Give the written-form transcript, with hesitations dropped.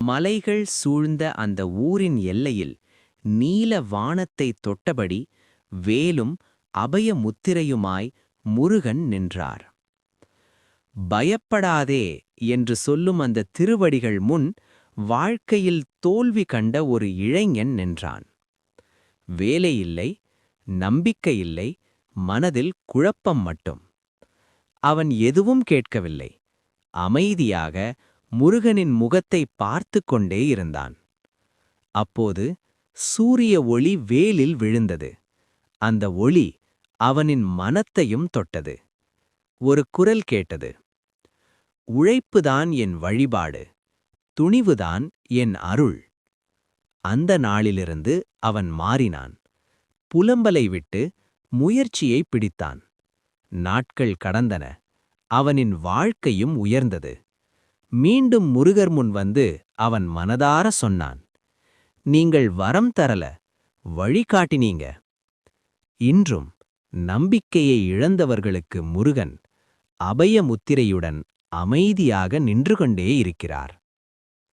மலைகள் சூழ்ந்த அந்த ஊரின் எல்லையில் நீல வானத்தை தொட்டபடி வேலும் அபய முத்திரையுமாய் முருகன் நின்றார். பயப்படாதே என்று சொல்லும் அந்த திருவடிகள் முன் வாழ்க்கையில் தோல்வி கண்ட ஒரு இளைஞன் நின்றான். வேலையில்லை, நம்பிக்கையில்லை, மனதில் குழப்பம் மட்டும். அவன் எதுவும் கேட்கவில்லை. அமைதியாக முருகனின் முகத்தை பார்த்து கொண்டே இருந்தான். அப்போது சூரிய ஒளி வேலில் விழுந்தது. அந்த ஒளி அவனின் மனத்தையும் தொட்டது. ஒரு குரல் கேட்டது. உழைப்புதான் என் வழிபாடு, துணிவுதான் என் அருள். அந்த நாளிலிருந்து அவன் மாறினான். புலம்பலை விட்டு முயற்சியை பிடித்தான். நாட்கள் கடந்தன. அவனின் வாழ்க்கையும் உயர்ந்தது. மீண்டும் முருகர் முன் வந்து அவன் மனதார சொன்னான், நீங்கள் வரம் தரல, வழிகாட்டினீங்க. இன்றும் நம்பிக்கையை இழந்தவர்களுக்கு முருகன் அபய முத்திரையுடன் அமைதியாக நின்று கொண்டே இருக்கிறார்.